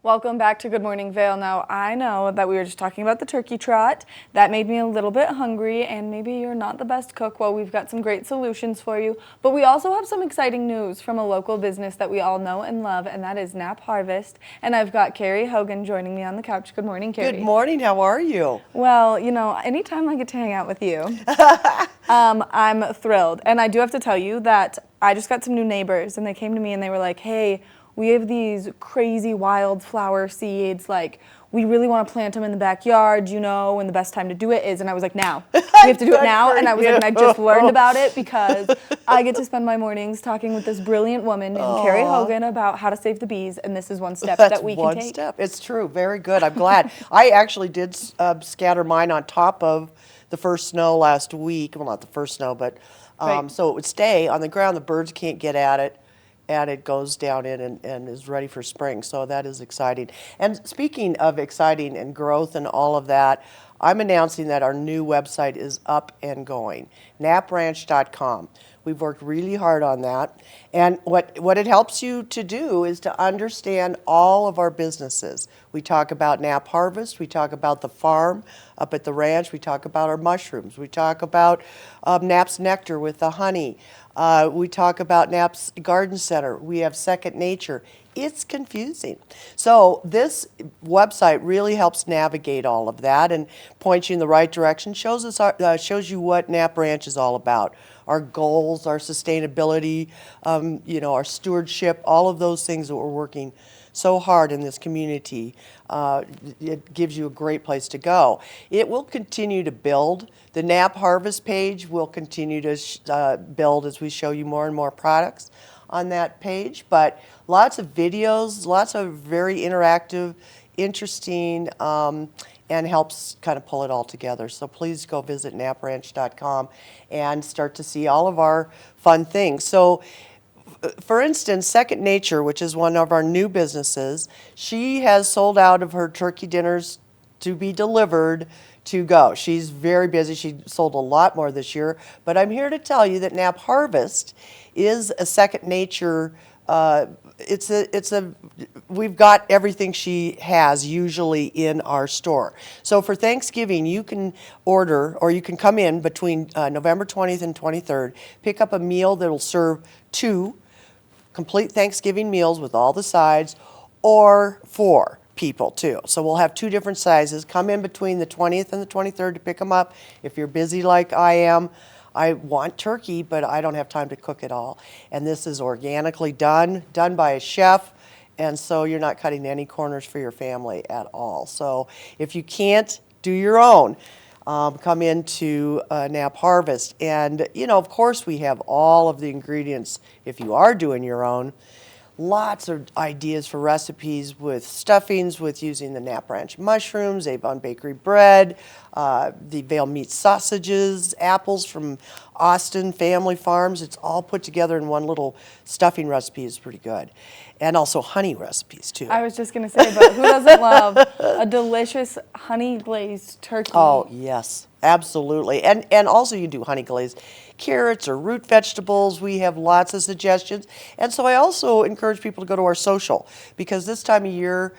Welcome back to Good Morning Vail. Now, I know that we were just talking about the turkey trot. That made me a little bit hungry, and maybe you're not the best cook. Well, we've got some great solutions for you. But we also have some exciting news from a local business that we all know and love, and that is Knapp Harvest. And I've got Cary Hogan joining me on the couch. Good morning, Cary. Good morning. How are you? Well, you know, anytime I get to hang out with you, I'm thrilled. And I do have to tell you that I just got some new neighbors, and they came to me and they were like, hey, we have these crazy wildflower seeds, like, we really want to plant them in the backyard, you know, and the best time to do it is, and I was like, now. We have to do it now, and I was like, and I just learned about it because I get to spend my mornings talking with this brilliant woman named Cary Hogan about how to save the bees, and this is one step that we can take. That's one step. It's true. Very good. I'm glad. I actually did scatter mine on top of the first snow last week. Well, not the first snow, but so it would stay on the ground. The birds can't get at it. And it goes down in and is ready for spring. So that is exciting. And speaking of exciting and growth and all of that, I'm announcing that our new website is up and going, knappranch.com. We've worked really hard on that. And what it helps you to do is to understand all of our businesses. We talk about Knapp Harvest. We talk about the farm up at the ranch. We talk about our mushrooms. We talk about Knapp's Nectar with the honey. We talk about Knapp's Garden Center. We have Second Nature. It's confusing. So this website really helps navigate all of that and points you in the right direction, shows you what Knapp Ranch is all about. Our goals, our sustainability, our stewardship, all of those things that we're working so hard in this community. It gives you a great place to go. It will continue to build. The Knapp Harvest page will continue to build as we show you more and more products on that page, but lots of videos, lots of very interactive, interesting, and helps kind of pull it all together. So please go visit knappranch.com and start to see all of our fun things. So for instance, Second Nature, which is one of our new businesses, she has sold out of her turkey dinners to be delivered to go. She's very busy. She sold a lot more this year, but I'm here to tell you that Knapp Harvest is a Second Nature. We've got everything she has usually in our store. So for Thanksgiving, you can order, or you can come in between November 20th and 23rd, pick up a meal that'll serve 2 complete Thanksgiving meals with all the sides, or 4 people too. So we'll have 2 different sizes. Come in between the 20th and the 23rd to pick them up. If you're busy like I am, I want turkey, but I don't have time to cook it all. And this is organically done by a chef, and so you're not cutting any corners for your family at all. So if you can't do your own, come into Knapp Harvest. And, of course, we have all of the ingredients if you are doing your own. Lots of ideas for recipes with stuffings, with using the Knapp Ranch mushrooms, Avon Bakery bread, the Vail meat sausages, apples from Austin Family Farms. It's all put together in one little stuffing recipe. It's pretty good. And also honey recipes, too. I was just going to say, but who doesn't love a delicious honey glazed turkey? Oh, yes, absolutely. And also you do honey glazed carrots or root vegetables. We have lots of suggestions. And so I also encourage people to go to our social, because this time of year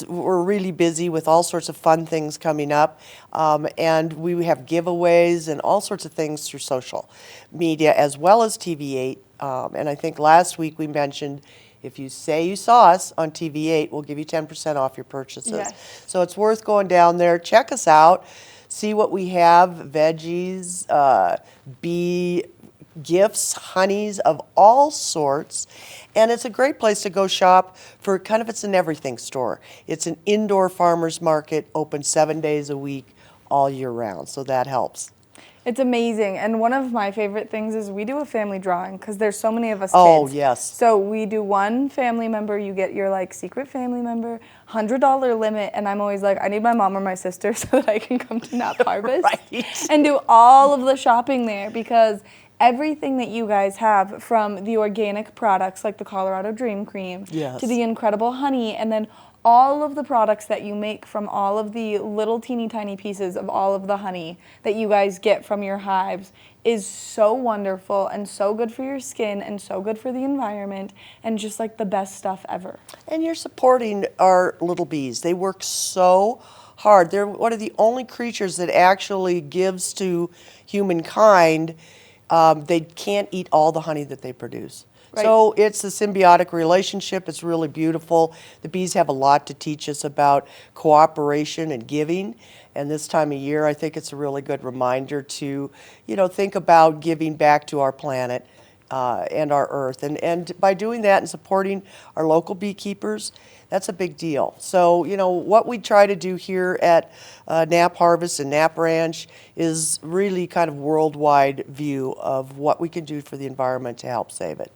we're really busy with all sorts of fun things coming up. And we have giveaways and all sorts of things through social media as well as TV8. And I think last week we mentioned, if you say you saw us on TV8, we'll give you 10% off your purchases. Yes. So it's worth going down there. Check us out. See what we have, veggies, bee gifts, honeys of all sorts. And it's a great place to go shop for it's an everything store. It's an indoor farmer's market, open 7 days a week, all year round. So that helps. It's amazing. And one of my favorite things is we do a family drawing, because there's so many of us kids. Oh, yes. So we do one family member, you get your secret family member, $100 limit, and I'm always like, I need my mom or my sister so that I can come to Knapp Harvest Right. and do all of the shopping there, because everything that you guys have, from the organic products like the Colorado Dream Cream Yes. to the incredible honey, and then all of the products that you make from all of the little teeny tiny pieces of all of the honey that you guys get from your hives is so wonderful and so good for your skin and so good for the environment and just like the best stuff ever. And you're supporting our little bees. They work so hard. They're one of the only creatures that actually gives to humankind. They can't eat all the honey that they produce. Right. So it's a symbiotic relationship. It's really beautiful. The bees have a lot to teach us about cooperation and giving. And this time of year, I think it's a really good reminder to, think about giving back to our planet and our earth. And by doing that and supporting our local beekeepers, that's a big deal. So, what we try to do here at Knapp Harvest and Knapp Ranch is really kind of worldwide view of what we can do for the environment to help save it.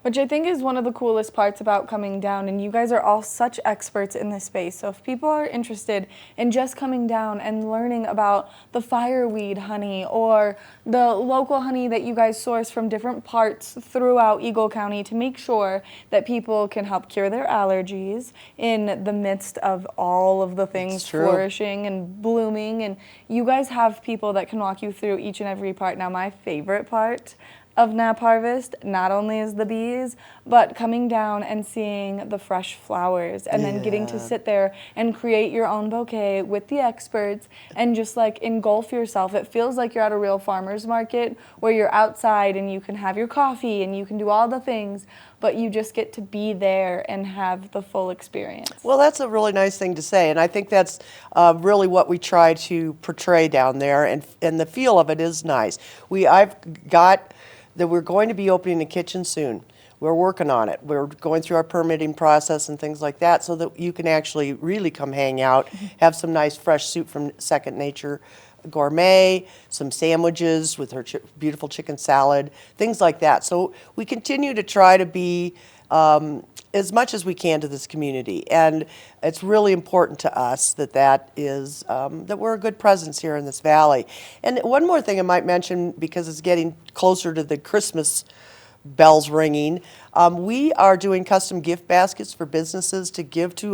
Which I think is one of the coolest parts about coming down, and you guys are all such experts in this space. So if people are interested in just coming down and learning about the fireweed honey or the local honey that you guys source from different parts throughout Eagle County to make sure that people can help cure their allergies in the midst of all of the things flourishing and blooming, and you guys have people that can walk you through each and every part. Now, my favorite part of Knapp Harvest not only is the bees, but coming down and seeing the fresh flowers and then getting to sit there and create your own bouquet with the experts and just like engulf yourself. It feels like you're at a real farmer's market where you're outside and you can have your coffee and you can do all the things, but you just get to be there and have the full experience. Well, that's a really nice thing to say, and I think that's really what we try to portray down there, and the feel of it is nice. I've got that we're going to be opening a kitchen soon. We're working on it. We're going through our permitting process and things like that so that you can actually really come hang out, have some nice fresh soup from Second Nature Gourmet, some sandwiches with her beautiful chicken salad, things like that. So we continue to try to be as much as we can to this community, and it's really important to us that we're a good presence here in this valley. And one more thing I might mention, because it's getting closer to the Christmas bells ringing, we are doing custom gift baskets for businesses to give to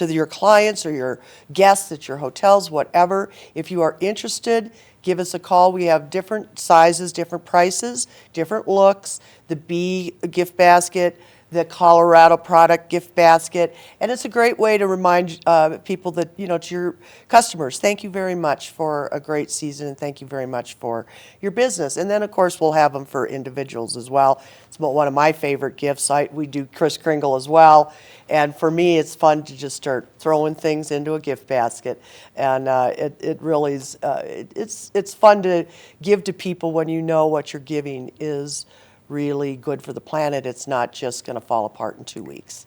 your clients or your guests at your hotels, whatever. If you are interested, give us a call. We have different sizes, different prices, different looks. The bee gift basket, the Colorado product gift basket, and it's a great way to remind people that, to your customers, thank you very much for a great season and thank you very much for your business. And then, of course, we'll have them for individuals as well. It's one of my favorite gifts. We do Kris Kringle as well, and for me, it's fun to just start throwing things into a gift basket, and it really is. It's fun to give to people when you know what you're giving is really good for the planet. It's not just going to fall apart in 2 weeks.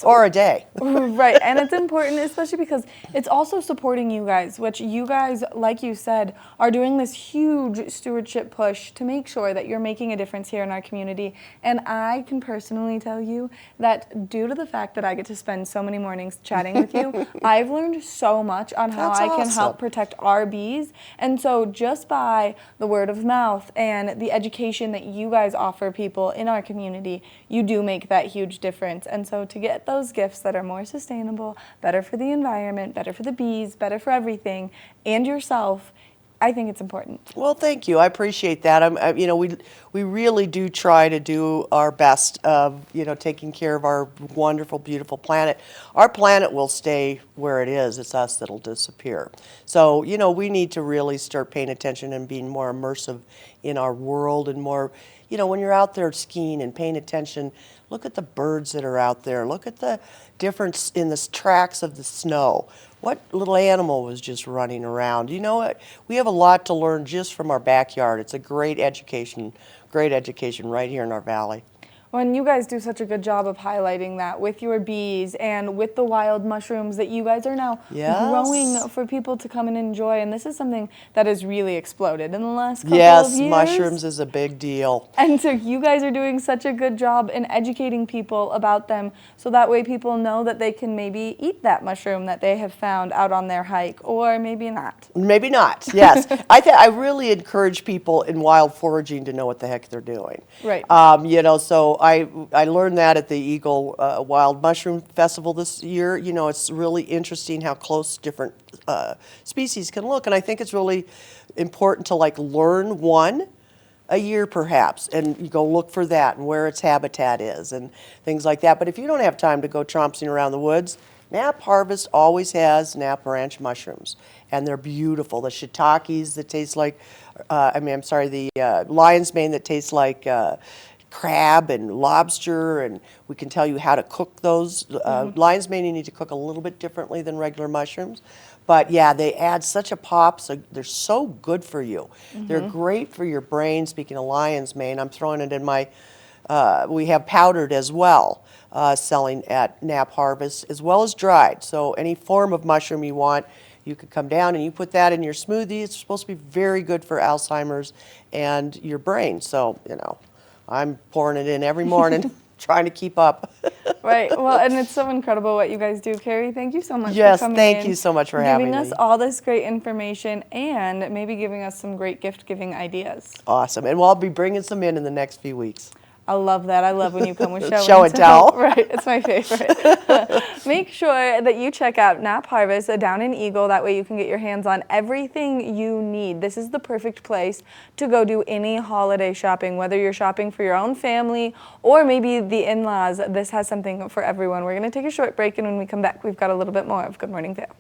Or a day. Right, and it's important, especially because it's also supporting you guys, which you guys, like you said, are doing this huge stewardship push to make sure that you're making a difference here in our community. And I can personally tell you that due to the fact that I get to spend so many mornings chatting with you, I've learned so much on how I can help protect our bees. And so just by the word of mouth and the education that you guys offer people in our community, you do make that huge difference. And so to get those gifts that are more sustainable, better for the environment, better for the bees, better for everything, and yourself, I think it's important. Well, thank you. I appreciate that. We really do try to do our best of, taking care of our wonderful, beautiful planet. Our planet will stay where it is. It's us that'll disappear. So, we need to really start paying attention and being more immersive in our world and more, when you're out there skiing and paying attention, look at the birds that are out there. Look at the difference in the tracks of the snow. What little animal was just running around? You know what? We have a lot to learn just from our backyard. It's a great education right here in our valley. Well, and you guys do such a good job of highlighting that with your bees and with the wild mushrooms that you guys are now growing for people to come and enjoy. And this is something that has really exploded in the last couple of years. Yes, mushrooms is a big deal. And so you guys are doing such a good job in educating people about them, so that way people know that they can maybe eat that mushroom that they have found out on their hike, or maybe not. Maybe not, yes. I really encourage people in wild foraging to know what the heck they're doing. Right. So I learned that at the Eagle Wild Mushroom Festival this year. You know, it's really interesting how close different species can look, and I think it's really important to like learn one a year perhaps, and you go look for that and where its habitat is and things like that. But if you don't have time to go trompsing around the woods, Knapp Harvest always has Knapp Ranch mushrooms, and they're beautiful. The shiitakes that taste like, the lion's mane that tastes like crab and lobster, and we can tell you how to cook those. Lion's mane you need to cook a little bit differently than regular mushrooms. But yeah, they add such a pop, so they're so good for you. They're great for your brain. Speaking of lion's mane, I'm throwing it in my, we have powdered as well, selling at Knapp Harvest, as well as dried. So any form of mushroom you want, you could come down and you put that in your smoothie. It's supposed to be very good for Alzheimer's and your brain. So, you know, I'm pouring it in every morning, trying to keep up. Right. Well, and it's so incredible what you guys do, Cary. Thank you so much for Yes, coming thank in, you so much for having me. giving us all this great information and maybe giving us some great gift-giving ideas. Awesome. And I'll be bringing some in the next few weeks. I love that. I love when you come with Show and tell. Right, it's my favorite. Make sure that you check out Knapp Harvest down in Eagle. That way you can get your hands on everything you need. This is the perfect place to go do any holiday shopping, whether you're shopping for your own family or maybe the in-laws. This has something for everyone. We're going to take a short break, and when we come back, we've got a little bit more of Good Morning Vail.